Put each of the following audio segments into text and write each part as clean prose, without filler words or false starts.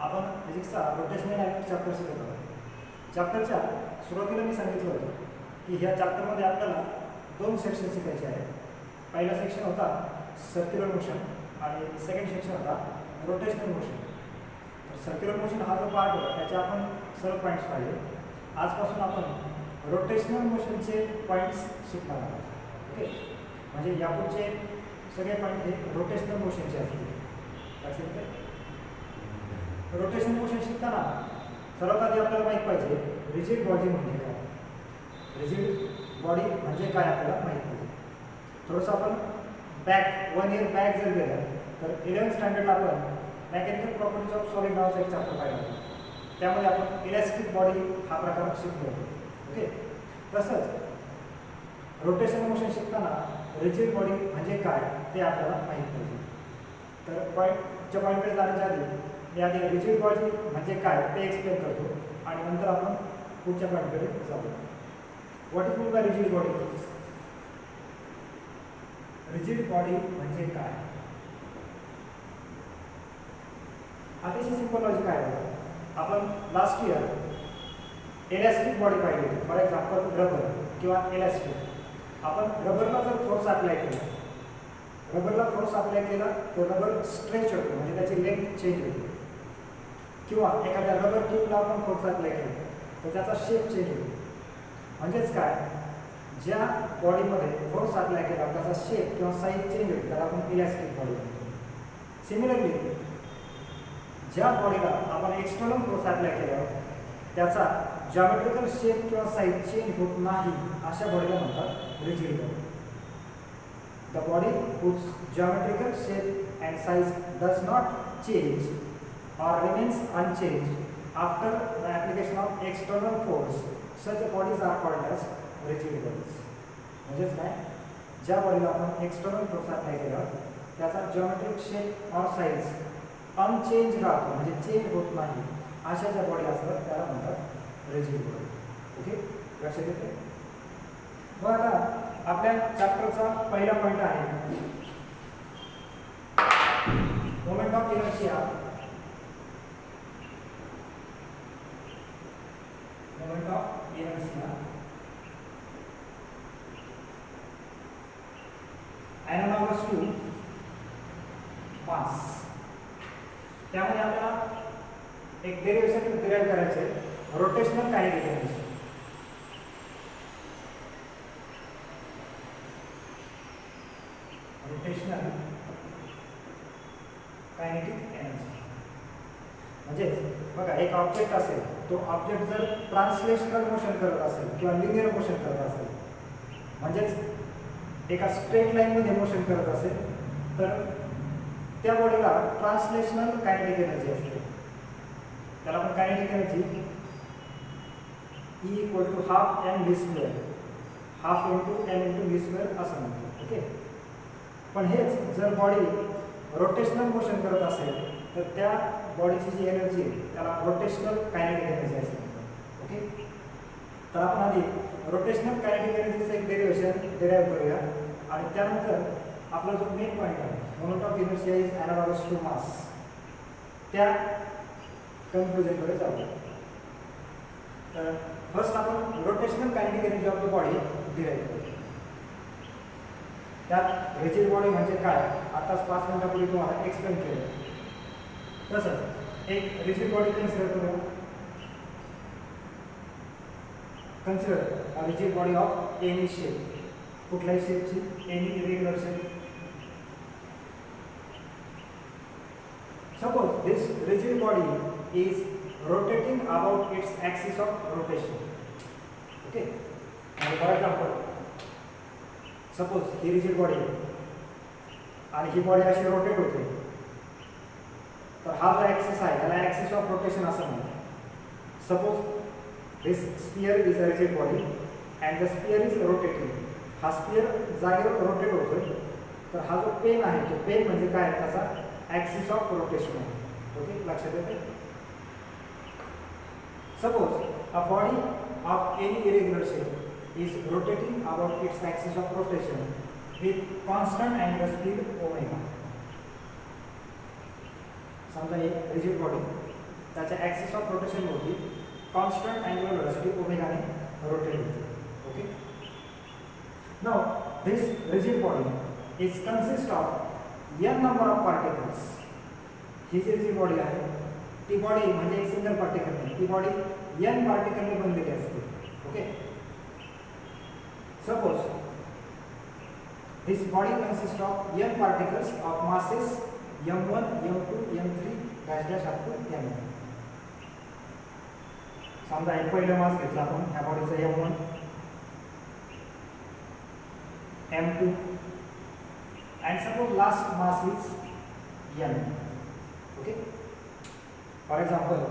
आपण फिजिक्सचा rotational dynamics chapter शिकत आहोत. चॅप्टरच्या सुरुवातीला मी सांगितलं होतं की ह्या चॅप्टरमध्ये आपल्याला दोन सेक्शन शिकायचे आहेत. पहिला सेक्शन होता सर्क्युलर मोशन आणि सेकंड सेक्शन होता रोटेशनल मोशन. तर सर्क्युलर मोशन हा जो पार्ट होता त्याचे आपण सर्व पॉईंट्स पाहिले. आजपासून आपण रोटेशनल मोशनचे पॉईंट्स शिकणार आहोत. ओके, म्हणजे यापुढचे सगळे पॉईंट हे रोटेशनल मोशनचे असतील. लक्षात येते. रोटेशनल मोशन शिकताना सर्वात आधी आपल्याला माहीत पाहिजे रिजिड बॉडी म्हणजे काय. रिजिड बॉडी म्हणजे काय आपल्याला माहीत पाहिजे. थोडंसं आपण बॅक 1 इयर बॅक जर गेलं तर 11th स्टँडर्डला आपण मेकॅनिकल प्रॉपर्टीज ऑफ सॉलिड नावाचा एक चॅप्टर पाहिला होता. त्यामध्ये आपण इलॅस्टिक बॉडी हा प्रकार शिकलो होतो. ओके, तसंच रोटेशनल मोशन शिकताना रिजिड बॉडी म्हणजे काय ते आपल्याला माहीत पाहिजे. तर पॉईंटच्या पॉईंटकडे जाण्याच्या आधी मी आधी रिजिड बॉडी म्हणजे काय ते एक्सप्लेन करतो आणि नंतर आपण पुढच्या पॉईंटकडे जाऊ. What is mean by rigid body. Rigid body म्हणजे काय. अतिशय सिंपल लॉजिक आहे. आपण लास्ट इयर इलॅस्टिक बॉडी पाहिली होती. फॉर एक्झाम्पल रबर किंवा इलॅस्टिक. आपण रबरला जर फोर्स अप्लाय केला, रबरला फोर्स अप्लाय केला तर रबर स्ट्रेच होतो, म्हणजे त्याची लेंथ चेंज होते. किंवा एखाद्या रबर ट्यूबला आपण फोर्स अप्लाय केला तर त्याचा शेप चेंज होतो. म्हणजेच काय, ज्या बॉडीमध्ये फोर्स अप्लाय केला त्याचा शेप किंवा साईज चेंज होईल त्याला आपण इलॅस्टिक बॉडी म्हणतो. सिमिलरली ज्या बॉडीला आपण एक्सटर्नल फोर्स अप्लाय केल्यावर त्याचा जॉमेट्रिकल शेप किंवा साईज चेंज होत नाही अशा बॉडीला म्हणतात rigid body. The body whose geometrical shape and size does not change or remains unchanged after the application of external force, such bodies are called as rigid bodies. म्हणजेच काय, ज्या बॉडीला आपण एक्सटर्नल फोर्स अप्लाय केल्यावर त्याचा geometric shape और size unchange राहतो, म्हणजे चेंज होत नाही अशा ज्या बॉडी असतात त्याला म्हणतात रिजिड बॉडी. ओके, लक्षात येते. मग आता आपल्या चॅप्टरचा पहिला पॉईंट आहे moment of inertia. Moment of inertia analogous to mass. त्यामध्ये आपल्याला एक डेरिव्हेशन डिराइव्ह करायचे rotational kinetic energy. Rotational kinetic energy म्हणजे बघा, एक ऑब्जेक्ट असेल, तो ऑब्जेक्ट जर ट्रान्सलेशनल मोशन करत असेल किंवा लिनियर मोशन करत असेल, म्हणजेच एका स्ट्रेट लाईनमध्ये मोशन करत असेल तर त्या बॉडीला ट्रान्सलेशनल कायनेटिक एनर्जी असते. त्याला आपण kinetic energy E = ½ mv², half into m into v² असं म्हणतो. ओके, पण हेच जर बॉडी रोटेशनल मोशन करत असेल तर त्या बॉडीची जी एनर्जी आहे त्याला रोटेशनल कायनेटिक एनर्जी असे म्हणतात. ओके, तर आपण आधी रोटेशनल कायनेटिक एनर्जीचं एक डेरिव्हेशन डिराइव्ह करूया आणि त्यानंतर आपला जो मेन पॉईंट आहे moment of inertia is analogous to mass, त्या कन्क्लुजनकडे जाऊ. तर फर्स्ट आपण rotational kinetic energy of the body derive करू. त्यात रिजिड बॉडी म्हणजे काय आताच 5 मिनिटापूर्वी तुम्हाला एक्सप्लेन केलं. तसंच एक रिजिड बॉडी कन्सिडर करूया. Consider rigid body of any shape, कुठल्याही शेपची, any irregular shape. Suppose this rigid body is rotating about its axis of rotation. Okay. And for example, suppose he rigid body आणि ही body अशी rotate होते, तर हा जो axis आहे त्याला ॲक्सिस ऑफ रोटेशन असं म्हणतात. Suppose this sphere is a rigid body and the sphere is rotating. हा स्पियर जागेवर रोटेट होतोय, तर हा जो पेन आहे तो पेन म्हणजे काय, त्याचा ॲक्सिस ऑफ रोटेशन आहे. ओके, लक्षात येते. Suppose a body of any irregular shape is rotating about its axis of rotation with constant angular speed omega. समजा एक रिजिड बॉडी त्याच्या ॲक्सिस ऑफ रोटेशन होती कॉन्स्टंट अँग्युलर व्हेलॉसिटी ओमेगाने rotate होते. Okay. Now this rigid body is consist of n number of particles. ही जी body आहे ती बॉडी म्हणजे एक सिंगल पार्टिकल नाही, ती बॉडी n पार्टिकलने बनलेली असते. Okay. Suppose this body consist of n particles of masses m1 m2 m3 dash dash up to m. समजा एक पहिलं मास घेतला आपण ह्या बॉडीचा m1 m2 and suppose last mass is n. Okay. For example,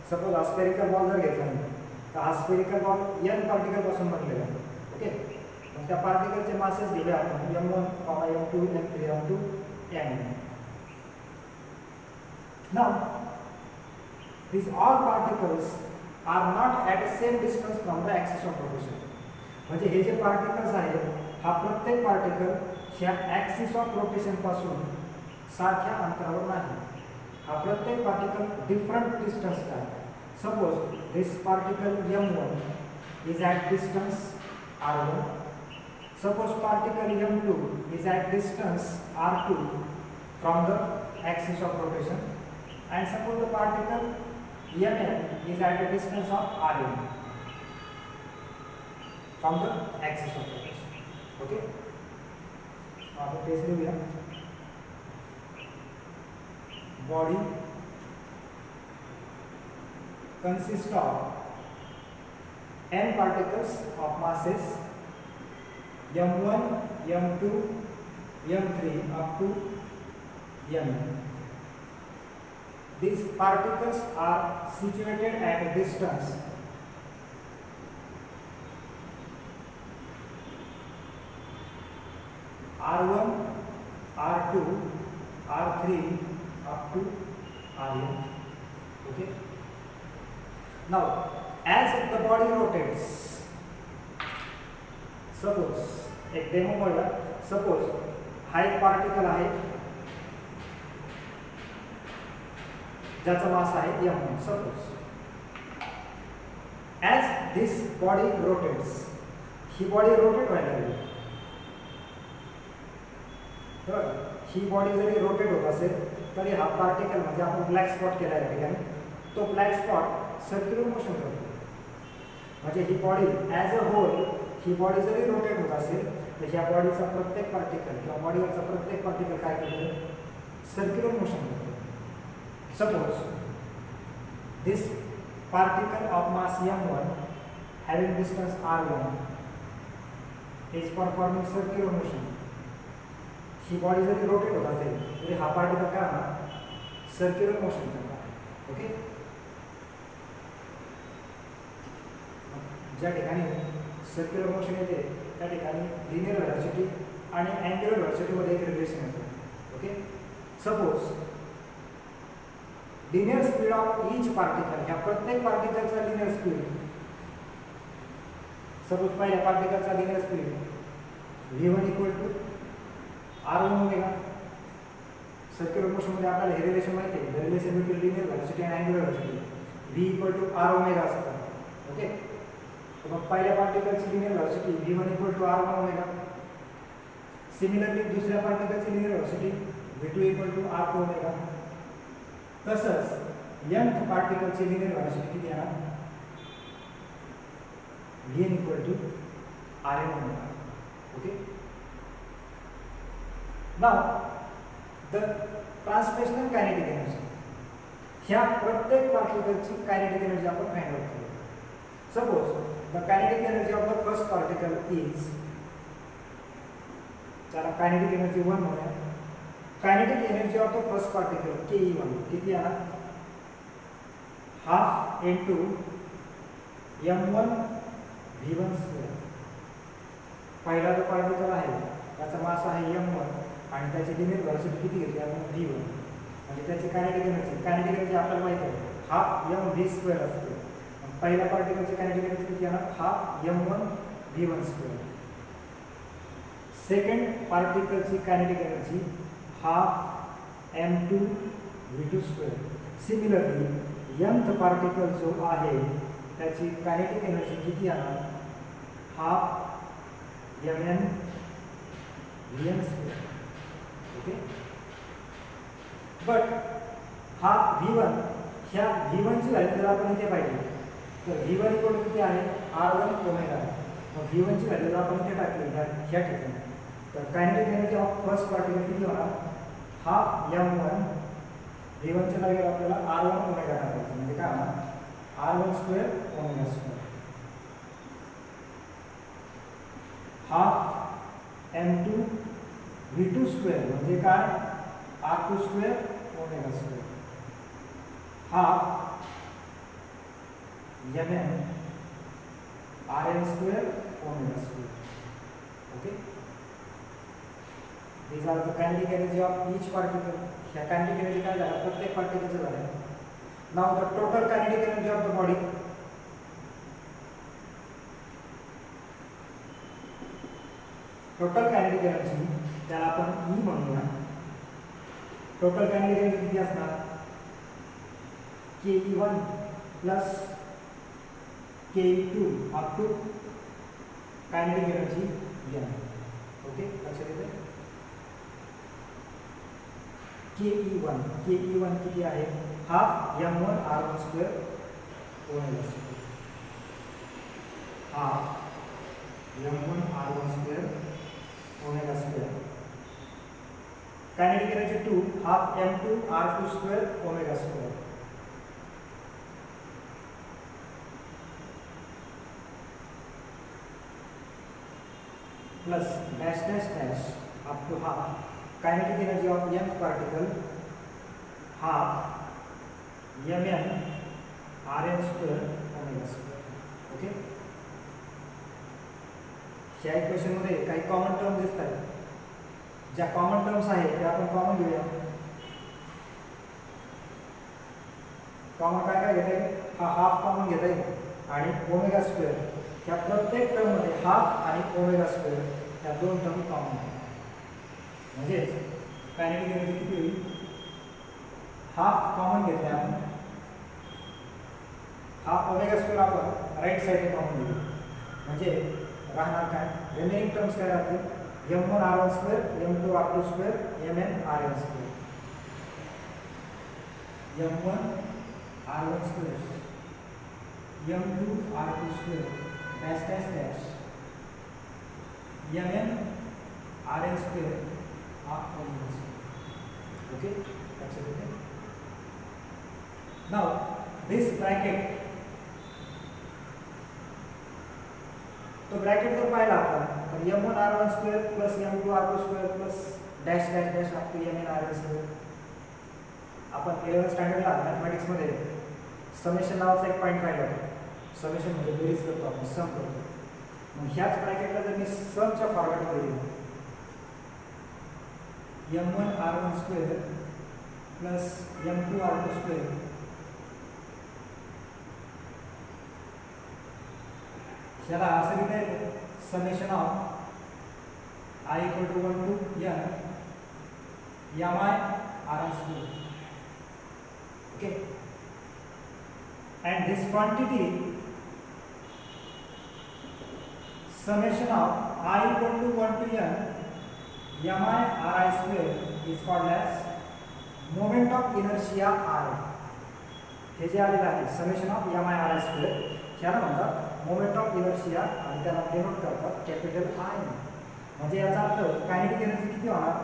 suppose हा स्फेरिकल बॉल जर घेतला तर हा स्फेरिकल बॉल n पार्टिकल पासून बनलेला आहे. ओके. मग त्या पार्टिकलचे मासेस दिले आपण m1, m2, m3 up to m. Now these all particles are not at the same distance from the axis of rotation. म्हणजे हे जे पार्टिकल्स आहेत हा प्रत्येक पार्टिकल ह्या ॲक्सिस ऑफ रोटेशन पासून सारख्या अंतरावर नाही. हा प्रत्येक पार्टिकल डिफरंट डिस्टन्सचा आहे. Suppose this particle m1 is at distance r1. Suppose particle m2 is at distance r2 from the axis of rotation and suppose the particle mn is at a distance of rn from the axis of rotation. Okay. आपण taste लिहूया. Body consist of n particles of masses m1 m2 m3 up to m. These particles are situated at a distance r1 r2 r3 up to rn. Okay. Now as the body rotates, suppose एक demo बघा. Suppose हा एक particle आहे ज्याचा मास आहे m1. Suppose as this body rotates, he body rotate व्हायला लागली. ही body जरी रोटेट होत असेल तरी हा पार्टिकल म्हणजे आपण ब्लॅक स्पॉट केला आहे या ठिकाणी, तो ब्लॅक स्पॉट सर्क्युलर मोशन करतो. म्हणजे ही बॉडी ॲज अ होल ही बॉडी जरी रोटेट होत असेल तर ह्या बॉडीचा प्रत्येक पार्टिकल किंवा बॉडीवरचा प्रत्येक पार्टिकल काय करतो? सर्क्युलर मोशन करतो. Suppose this particle of mass m1 having distance r1 is performing circular motion. ही बॉडी जरी रोटेट होत असेल तरी हा पार्टिकल काय होणार? सर्क्युलर मोशन करणार. ओके. ज्या ठिकाणी सर्क्युलर मोशन येते त्या ठिकाणी लिनियर व्हेलॉसिटी आणि अँग्युलर व्हेलॉसिटीमध्ये एक रिलेशन येतं. Okay. Suppose linear speed of each particle, ह्या प्रत्येक पार्टिकलचा लिनियर स्पीड, सपोज पहिल्या पार्टिकलचा linear speed v1 equal to r1 omega. Circular मोशनमध्ये आपल्याला हे रिलेशन माहिती आहे, the relation between linear velocity आणि angular velocity v equal to r omega असतं. ओके. तर मग पहिल्या पार्टिकलची linear velocity v1 equal to r1 omega. Similarly दुसऱ्या पार्टिकलची linear velocity v2 equal to r2 omega. तसंच nth पार्टिकलची लिनियर व्हेलॉसिटी किती येणार? vn equal to rn omega. Okay. Now the translational kinetic energy, ह्या प्रत्येक पार्टिकलची कायनेटिक एनर्जी आपण फाइंड आउट करू. Suppose the kinetic energy of the first particle is, त्याला कायनेटिक एनर्जी 1 म्हणूया. Kinetic energy of the first particle ke1 किती आहे? Half into m1 v1 square. पहिला जो पार्टिकल आहे त्याचा मास आहे m1 आणि त्याची लिनियर व्हेलॉसिटी किती घेतली आपण? v1. म्हणजे त्याची कायनेटिक एनर्जी आपल्याला माहिती आहे हाफ mv स्क्वेअर असते. पहिल्या पार्टिकलची कायनेटिक एनर्जी किती येणार? Half m1 v1 square. Second पार्टिकलची kinetic energy half m2 v2 square. Similarly nth particle जो आहे त्याची कायनेटिक एनर्जी किती येणार, half mn vn square. Okay, but हा v1, ह्या v1 ची व्हॅल्यू जर आपण इथे पाहिली तर v1 इक्वल किती आहे, r1 ओमेगा. मग v1 ची व्हॅल्यू जर आपण इथे टाकली ह्या ठिकाणी तर kinetic energy of first particle किती होणार, हाफ m1 v1 च्या जागेवर आपल्याला r1 ओमेगा टाकायचं, म्हणजे काय होणार, r1 square omega square, half m2 v2 square म्हणजे काय, r2 square omega square, half mn rn square omega square. Okay, these are the kinetic energy of each particle. ह्या kinetic energy काय झालं, प्रत्येक पार्टिकलचं झालं. Now the total kinetic energy of the body. Total kinetic energy त्याला आपण E म्हणूया. Total kinetic energy किती असणार, ke1 plus ke2 up to kinetic energy n. Okay, लक्षात येते. ke1 किती आहे, half m1 r1 square omega square, half m1 r1 square omega square. Kinetic energy 2 half m2 r2 square omega square, plus dash dash dash up to half kinetic energy of nth particle, half mn rn square omega square. Okay, ह्या equation मध्ये काही common term दिसतात. ज्या common terms आहेत त्या आपण common घेऊया. Common काय काय घेता येईल, हा हाफ कॉमन घेता येईल आणि ओमेगा स्क्वेअर. ह्या प्रत्येक टर्म मध्ये हाफ आणि ओमेगा स्क्वेअर ह्या दोन टर्म कॉमन आहेत. म्हणजे कायनेटिक एनर्जी किती होईल, हाफ कॉमन घेतले आपण, हाफ ओमेगा स्क्वेअर आपण राईट साईडने कॉमन घेऊ, म्हणजे राहणार काय, रिमेनिंग टर्म्स काय राहतील, m1 r1 square, m2 r2 square, mn rn square, m1 r1 square, m2 r2 square dash dash dash, mn rn square half omega square. Okay, लक्षात येते. नाउ दिस ब्रॅकेट, तो bracket जर पाहिला आपण तर m1 r1 square plus m2 r2 square plus dash dash dash up to mn rn square. आपण 11th स्टँडर्डला mathematics मध्ये summation नावाचा एक पॉईंट पाहिला होता. समेशन म्हणजे बेरीज करतो आपण, सम करतो. मग ह्याच ब्रॅकेटला जर मी समच्या फॉर्मॅटमध्ये लिहिलं, m1 r1 square plus m2 r2 square ह्याला असं लिहिता येतं, summation of i equal to 1 to n mi rn square. Okay, and this quantity summation of I equal to 1 to n mi ri square is called as moment of inertia I. हे जे आलेलं आहे summation of mi ri square ह्याला म्हणतात moment of inertia आणि त्याला denote करतात capital I. म्हणजे याचा अर्थ कायनेटिक एनर्जी किती होणार,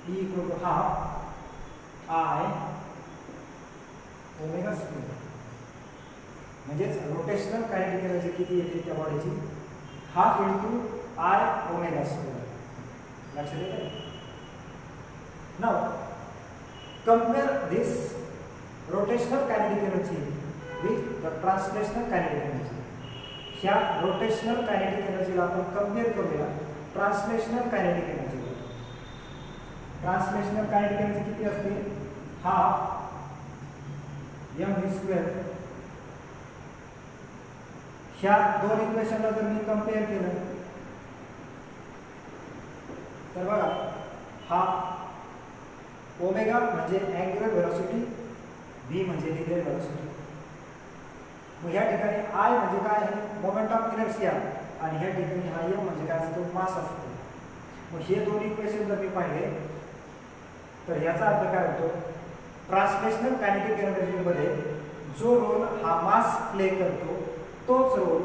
E equal to half I omega square. म्हणजेच रोटेशनल कायनेटिक एनर्जी किती येते त्या बॉडीची, half into I omega square. लक्षात येते. Now compare this rotational kinetic energy with the translational kinetic energy. ह्या रोटेशनल कायनेटिक एनर्जीला आपण कंपेअर करूया translational kinetic energy. Translational kinetic energy किती असते, हाफ mv स्क्वेअर. ह्या दोन इक्वेशनला जर मी कंपेअर केलं तर बघा, हाफ ओमेगा म्हणजे अँग्युलर व्हेलॉसिटी व्ही म्हणजे लिनियर व्हेलॉसिटी. मग या ठिकाणी आय म्हणजे काय आहे, मोमेंट ऑफ इनर्शिया, आणि ह्या ठिकाणी हा एम म्हणजे काय असतो, मास असतो. मग हे दोन इक्वेशन जर मी पाहिले तर याचा अर्थ काय होतो, ट्रान्सलेशनल कायनेटिक एनर्जीमध्ये जो रोल हा मास प्ले करतो तोच रोल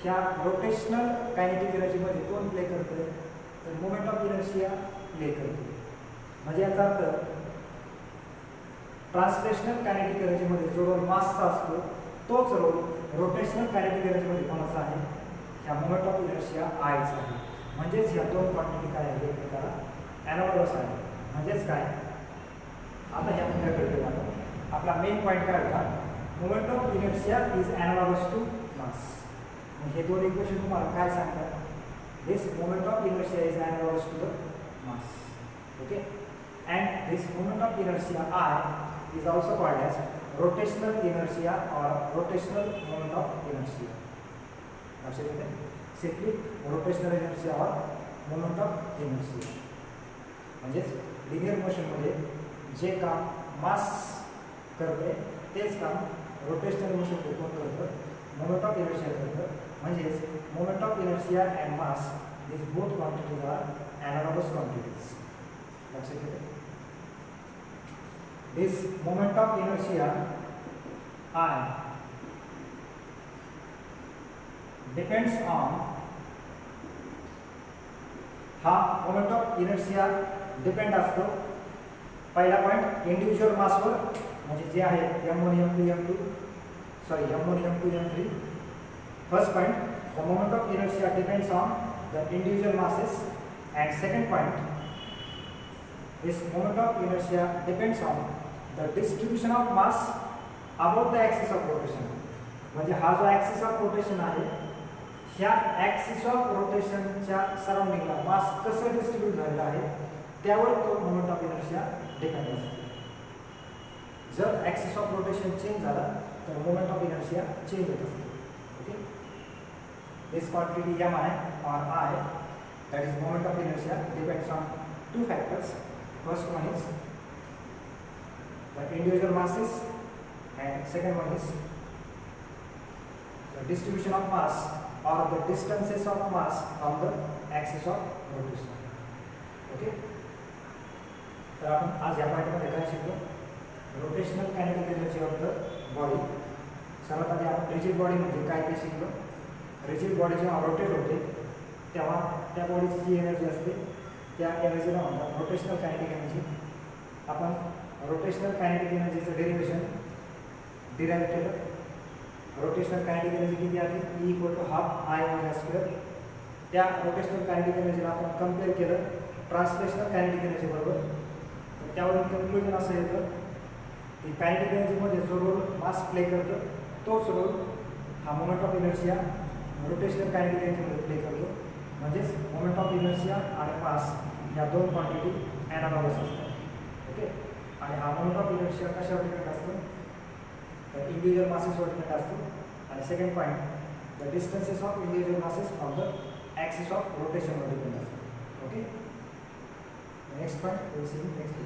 ह्या रोटेशनल कायनेटिक एनर्जीमध्ये कोण प्ले करतो, तर मोमेंट ऑफ इनर्शिया प्ले करतो. म्हणजे याचा अर्थ ट्रान्सलेशनल कायनेटिक एनर्जीमध्ये जो रोल मासचा असतो तोच रोल रोटेशनल कायनेटिक एनर्जीमध्ये कोणाचा आहे, ह्या मोमेंट ऑफ इनर्शिया आयचा आहे. म्हणजेच ह्या दोन क्वांटिटी काय आहे, एकमेकाला ॲनालॉगस आहे. म्हणजेच काय, आता ह्या मुद्द्याकडे आपण आपला मेन पॉईंट काय होता, moment of inertia is analogous to mass. हे दोन इक्वेशन तुम्हाला काय सांगतात, this moment of inertia is analogous to the mass. Okay, and this moment of inertia I is also called as rotational inertia or rotational moment of inertia. लक्षात येते, simply rotational inertia और moment of inertia. म्हणजेच linear मोशनमध्ये जे काम मास करते तेच काम रोटेशनल मोशनमध्ये कोण करतं, मोमेंट ऑफ इनर्शिया करतं. म्हणजेच moment of inertia and mass this both quantities are analogous quantities. लक्षात येते, this moment of inertia I depends on, हा मोमेंट ऑफ इनर्शिया डिपेंड असतो पहिला पॉईंट इंडिव्हिज्युअल मासवर, म्हणजे जे आहे m1 m2 m2 sorry m1 m2 m3. First point, the moment of inertia depends on the individual masses. And second point, this moment of inertia depends on the distribution of mass about the axis of rotation. म्हणजे हा जो axis of rotation आहे, ह्या axis of रोटेशनच्या सराउंडिंगला मास कसं distribute झालेला आहे त्यावर तो मोमेंट ऑफ इनर्शिया डिपेंड असतो. जर ॲक्सिस ऑफ रोटेशन चेंज झाला तर मोमेंट ऑफ इनर्शिया चेंज होत असतो. Okay, this quantity M I और I, that is moment of inertia, depends on two factors. First one is the individual masses and second one is the distribution of mass or the distances of mass from the axis of rotation. Okay, तर आपण आज या पाठामध्ये काय शिकलो, rotational kinetic energy of the body. सर्वात आधी आपण rigid body म्हणजे काय ते शिकलो. रिजिड बॉडी जेव्हा रोटेट होते तेव्हा त्या बॉडीची जी एनर्जी असते त्या एनर्जीला म्हणतात रोटेशनल कायनेटिक एनर्जी. आपण रोटेशनल कायनेटिक एनर्जीचं डेरिव्हेशन डिराईव्ह केलं. रोटेशनल कायनेटिक एनर्जी किती आहे, E = ½ I/² त्या रोटेशनल कायनेटिक एनर्जीला आपण कम्पेअर केलं ट्रान्सलेशनल कायनेटिक एनर्जी बरोबर. तर त्यावरून कन्क्लुजन असं येतं की कायनेटिक एनर्जीमध्ये जो रोल मास प्ले करतो तोच रोल हा moment of inertia rotational kinetic एनर्जीमध्ये प्ले करतो. म्हणजेच मोमेंट ऑफ इनर्शिया आणि मास या दोन क्वांटिटी ॲनालॉगस असतात. ओके, आणि हा मोमेंट ऑफ इनर्शिया कशावर डिपेंड असतो, तर इंडिव्हिज्युअल मासेसवर डिपेंड असतो. आणि second point, the distances of individual masses from the axis of रोटेशनवर डिपेंड असतो. Okay, next point will see next.